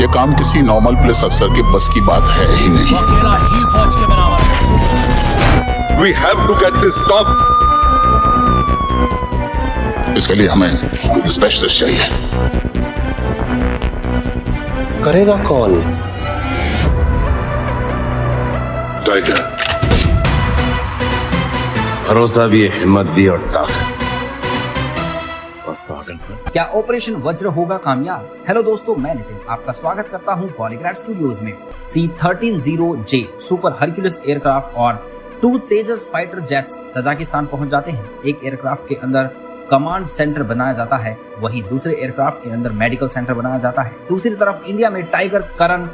ये काम किसी नॉर्मल पुलिस अफसर के बस की बात है ही नहीं। अकेला ही फौज के बराबर है। We have to get this stopped. इसके लिए हमें स्पेशलिस्ट चाहिए। करेगा कौन? टाइगर। भरोसा भी है, हिम्मत भी और ताकत और पागलपन। क्या ऑपरेशन वज्र होगा कामयाब? हेलो दोस्तों, मैं नितिन आपका स्वागत करता हूं पॉलीग्राफ स्टूडियोज में। C-13J सुपर हरक्यूलिस एयरक्राफ्ट और 2 तेजस फाइटर जेट्स तजाकिस्तान पहुंच जाते हैं। एक एयरक्राफ्ट के अंदर कमांड सेंटर बनाया जाता है, वहीं दूसरे एयरक्राफ्ट के अंदर मेडिकल सेंटर बनाया जाता है। दूसरी तरफ इंडिया में टाइगर, करण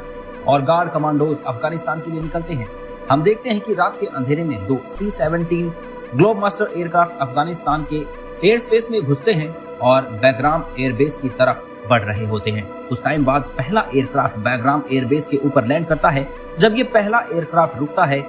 और गार्ड कमांडोज अफगानिस्तान के लिए निकलते हैं। हम देखते हैं कि रात के अंधेरे में 2 C-17 ग्लोबमास्टर एयरक्राफ्ट अफगानिस्तान के एयर स्पेस में घुसते हैं और बैग्राम एयरबेस की तरफ बढ़ रहे होते हैं। कुछ टाइम बाद पहला एयरक्राफ्ट बैग्राम एयरबेस के ऊपर लैंड करता है। जब ये पहला एयरक्राफ्ट रुकता है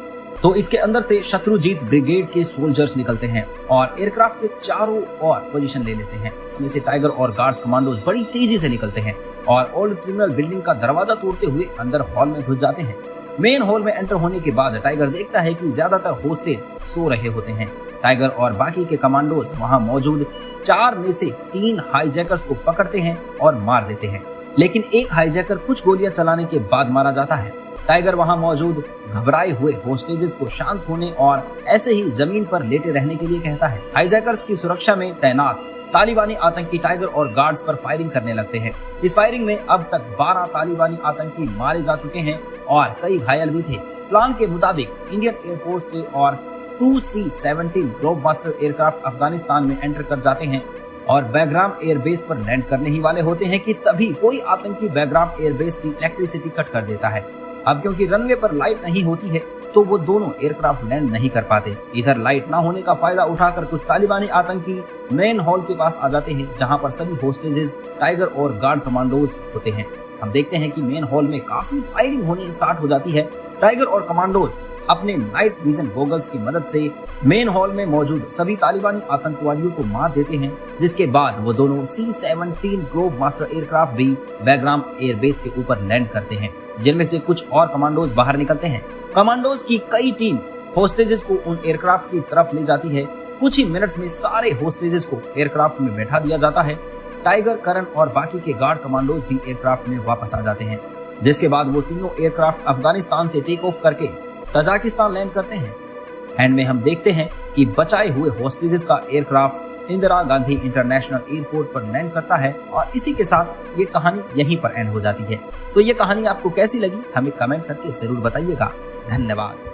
तो इसके अंदर से शत्रुजीत ब्रिगेड के सोल्जर्स निकलते हैं और एयरक्राफ्ट के चारों ओर पोजीशन ले लेते हैं। इसमें से टाइगर और गार्ड्स कमांडोज बड़ी तेजी से निकलते हैं और ओल्ड ट्रिब्यूनल बिल्डिंग का दरवाजा तोड़ते हुए अंदर हॉल में घुस जाते हैं। मेन हॉल में एंटर होने के बाद टाइगर देखता है कि ज्यादातर होस्टेज सो रहे होते हैं। टाइगर और बाकी के कमांडोज वहां मौजूद 4 में से 3 हाईजैकर्स को पकड़ते हैं और मार देते हैं, लेकिन एक हाईजैकर कुछ गोलियां चलाने के बाद मारा जाता है। टाइगर वहां मौजूद घबराए हुए होस्टेजेस को शांत होने और ऐसे ही जमीन पर लेटे रहने के लिए कहता है। हाईजैकर्स की सुरक्षा में तैनात तालिबानी आतंकी टाइगर और गार्ड्स पर फायरिंग करने लगते हैं। इस फायरिंग में अब तक 12 तालिबानी आतंकी मारे जा चुके हैं और कई घायल भी थे। प्लान के मुताबिक इंडियन एयरफोर्स के और 2 C-17 ग्लोबमास्टर एयरक्राफ्ट अफगानिस्तान में एंटर कर जाते हैं और बैग्राम एयरबेस पर लैंड करने ही वाले होते हैं कि तभी कोई आतंकी बैग्राम एयरबेस की इलेक्ट्रिसिटी कट कर देता है। अब क्योंकि रनवे पर लाइट नहीं होती है तो वो दोनों एयरक्राफ्ट लैंड नहीं कर पाते। इधर लाइट ना होने का फायदा उठाकर कुछ तालिबानी आतंकी मेन हॉल के पास आ जाते हैं, जहां पर सभी होस्टेजेस टाइगर और गार्ड कमांडोज होते हैं। हम देखते हैं कि मेन हॉल में काफी फायरिंग होनी स्टार्ट हो जाती है। टाइगर और कमांडोज अपने नाइट विजन गॉगल्स की मदद से मेन हॉल में मौजूद सभी तालिबानी आतंकवादियों को मार देते हैं, जिसके बाद वो दोनों C-17 ग्लोबमास्टर एयरक्राफ्ट भी बैग्राम एयरबेस के ऊपर लैंड करते हैं, जिनमें से कुछ और कमांडोज बाहर निकलते हैं। कमांडोज की कई टीम होस्टेजेस को उन एयरक्राफ्ट की तरफ ले जाती है। कुछ ही मिनट्स में सारे होस्टेजेस को एयरक्राफ्ट में बैठा दिया जाता है। टाइगर, करण और बाकी के गार्ड कमांडोज भी एयरक्राफ्ट में वापस आ जाते हैं, जिसके बाद वो तीनों एयरक्राफ्ट अफगानिस्तान से टेक ऑफ करके तजाकिस्तान लैंड करते हैं। एंड में हम देखते हैं कि बचाए हुए होस्टेजेस का aircraft Indira Gandhi international airport पर लैंड करता है और इसी के साथ ये कहानी यहीं पर एंड हो जाती है। तो ये कहानी आपको कैसी लगी हमें कमेंट करके जरूर बताइएगा। धन्यवाद।